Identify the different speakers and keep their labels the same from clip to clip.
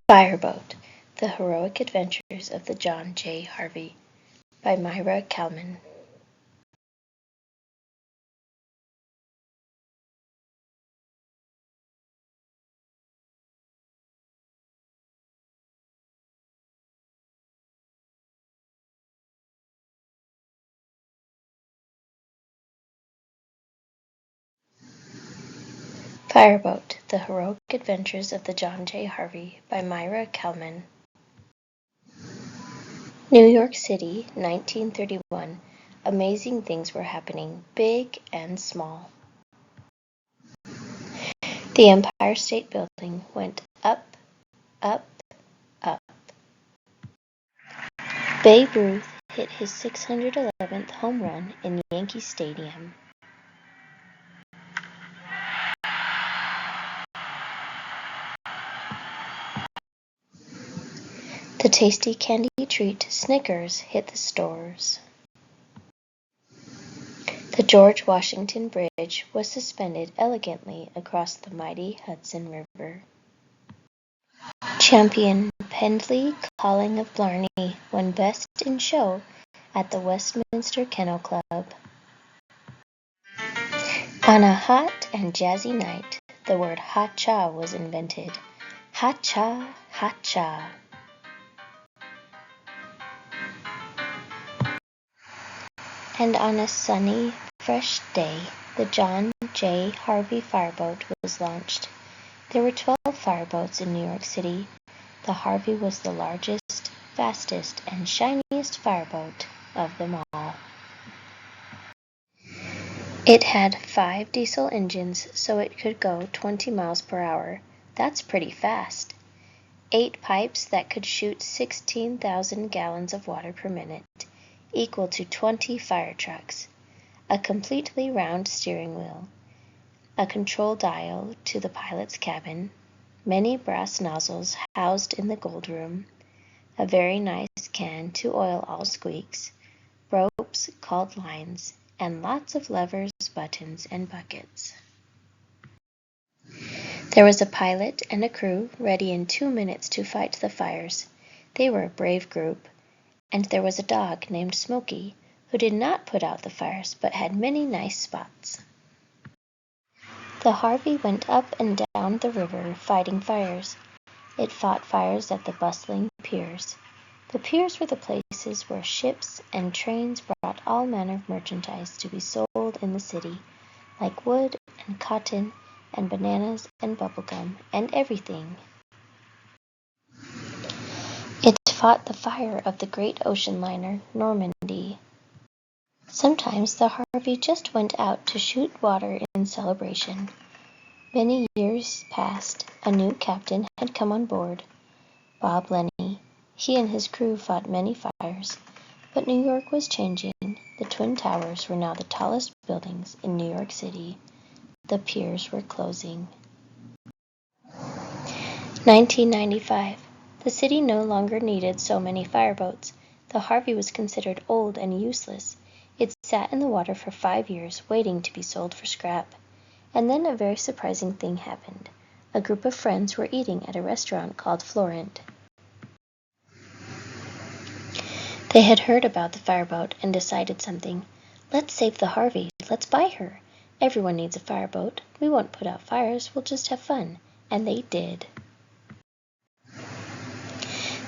Speaker 1: Fireboat, The Heroic Adventures of the John J. Harvey by Maira Kalman. Fireboat, The Heroic Adventures of the John J. Harvey by Maira Kalman. New York City, 1931. Amazing things were happening, big and small. The Empire State Building went up, up, up. Babe Ruth hit his 611th home run in Yankee Stadium. The tasty candy treat Snickers hit the stores. The George Washington Bridge was suspended elegantly across the mighty Hudson River. Champion Pendley Calling of Blarney won Best in Show at the Westminster Kennel Club. On a hot and jazzy night, the word ha-cha was invented. Ha-cha, ha-cha. And on a sunny, fresh day, the John J. Harvey Fireboat was launched. There were 12 fireboats in New York City. The Harvey was the largest, fastest, and shiniest fireboat of them all. It had 5 diesel engines, so it could go 20 miles per hour. That's pretty fast. 8 pipes that could shoot 16,000 gallons of water per minute, equal to 20 fire trucks. A completely round steering wheel. A control dial to the pilot's cabin. Many brass nozzles housed in the gold room. A very nice can to oil all squeaks. Ropes called lines. And lots of levers, buttons, and buckets. There was a pilot and a crew ready in 2 minutes to fight the fires. They were a brave group. And there was a dog named Smokey, who did not put out the fires but had many nice spots. The Harvey went up and down the river fighting fires. It fought fires at the bustling piers. The piers were the places where ships and trains brought all manner of merchandise to be sold in the city, like wood and cotton and bananas and bubblegum and everything. It fought the fire of the great ocean liner, Normandy. Sometimes the Harvey just went out to shoot water in celebration. Many years passed. A new captain had come on board, Bob Lenny. He and his crew fought many fires, but New York was changing. The Twin Towers were now the tallest buildings in New York City. The piers were closing. 1995. The city no longer needed so many fireboats. The Harvey was considered old and useless. It sat in the water for 5 years, waiting to be sold for scrap. And then a very surprising thing happened. A group of friends were eating at a restaurant called Florent. They had heard about the fireboat and decided something. Let's save the Harvey. Let's buy her. Everyone needs a fireboat. We won't put out fires. We'll just have fun. And they did.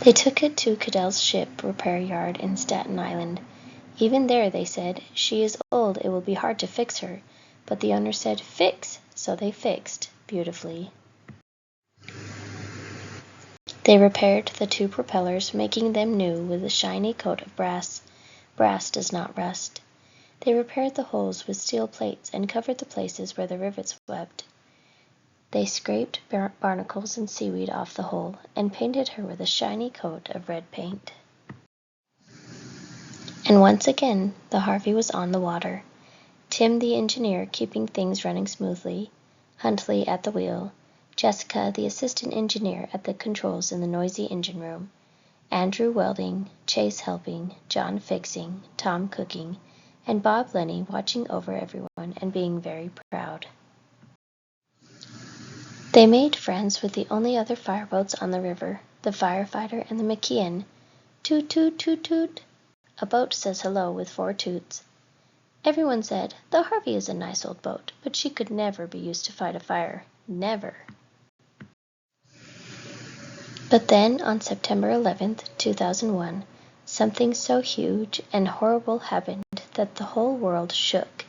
Speaker 1: They took it to Cadell's ship repair yard in Staten Island. Even there, they said, she is old, it will be hard to fix her. But the owner said, fix, so they fixed, beautifully. They repaired the 2 propellers, making them new with a shiny coat of brass. Brass does not rust. They repaired the holes with steel plates and covered the places where the rivets webbed. They scraped barnacles and seaweed off the hull and painted her with a shiny coat of red paint. And once again, the Harvey was on the water. Tim the engineer keeping things running smoothly, Huntley at the wheel, Jessica the assistant engineer at the controls in the noisy engine room, Andrew welding, Chase helping, John fixing, Tom cooking, and Bob Lenny watching over everyone and being very proud. They made friends with the only other fireboats on the river, the firefighter and the McKeon. Toot, toot, toot, toot. A boat says hello with 4 toots. Everyone said, the Harvey is a nice old boat, but she could never be used to fight a fire. Never. But then, on September 11th, 2001, something so huge and horrible happened that the whole world shook.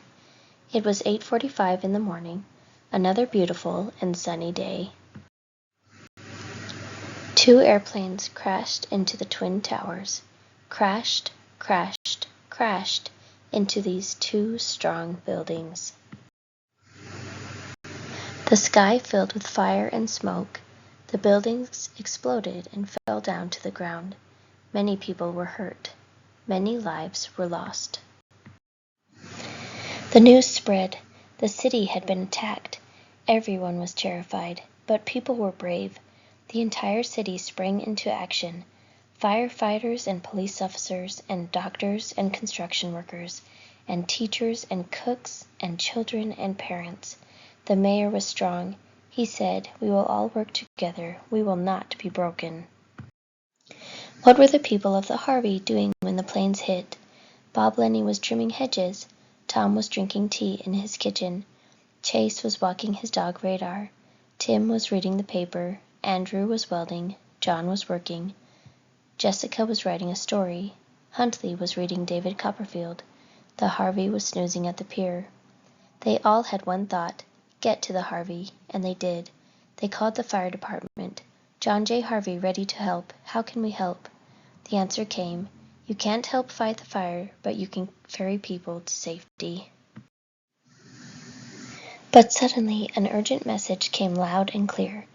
Speaker 1: It was 8:45 in the morning, another beautiful and sunny day. 2 airplanes crashed into the Twin Towers. Crashed, crashed, crashed into these 2 strong buildings. The sky filled with fire and smoke. The buildings exploded and fell down to the ground. Many people were hurt. Many lives were lost. The news spread. The city had been attacked. Everyone was terrified, but people were brave. The entire city sprang into action. Firefighters and police officers and doctors and construction workers and teachers and cooks and children and parents. The mayor was strong. He said, we will all work together. We will not be broken. What were the people of the Harvey doing when the planes hit? Bob Lenny was trimming hedges. Tom was drinking tea in his kitchen. Chase was walking his dog Radar. Tim was reading the paper. Andrew was welding. John was working. Jessica was writing a story. Huntley was reading David Copperfield. The Harvey was snoozing at the pier. They all had one thought, get to the Harvey, and they did. They called the fire department. John J. Harvey ready to help. How can we help? The answer came, you can't help fight the fire, but you can ferry people to safety. But suddenly an urgent message came loud and clear.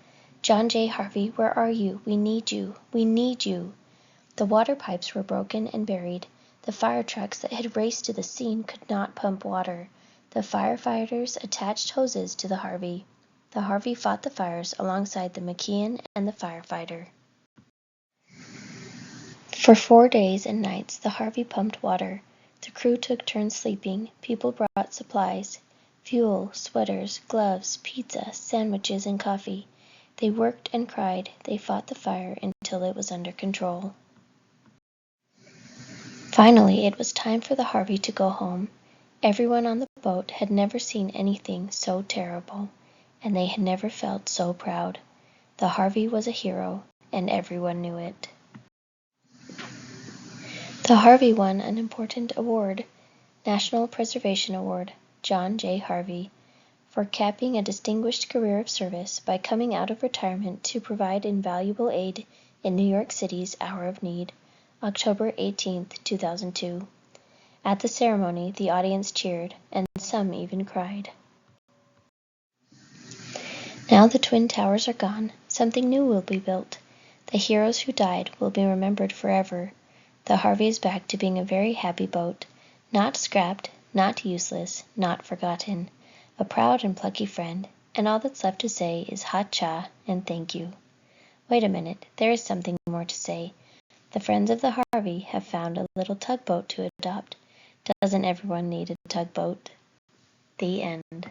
Speaker 1: John J. Harvey, where are you? We need you. We need you. The water pipes were broken and buried. The fire trucks that had raced to the scene could not pump water. The firefighters attached hoses to the Harvey. The Harvey fought the fires alongside the McKeon and the firefighter. For 4 days and nights, the Harvey pumped water. The crew took turns sleeping. People brought supplies, fuel, sweaters, gloves, pizza, sandwiches, and coffee. They worked and cried. They fought the fire until it was under control. Finally, it was time for the Harvey to go home. Everyone on the boat had never seen anything so terrible, and they had never felt so proud. The Harvey was a hero, and everyone knew it. The Harvey won an important award, National Preservation Award, John J. Harvey, for capping a distinguished career of service by coming out of retirement to provide invaluable aid in New York City's hour of need, October 18, 2002. At the ceremony, the audience cheered, and some even cried. Now the Twin Towers are gone. Something new will be built. The heroes who died will be remembered forever. The Harvey is back to being a very happy boat, not scrapped, not useless, not forgotten, a proud and plucky friend, and all that's left to say is ha-cha and thank you. Wait a minute, there is something more to say. The friends of the Harvey have found a little tugboat to adopt. Doesn't everyone need a tugboat? The end.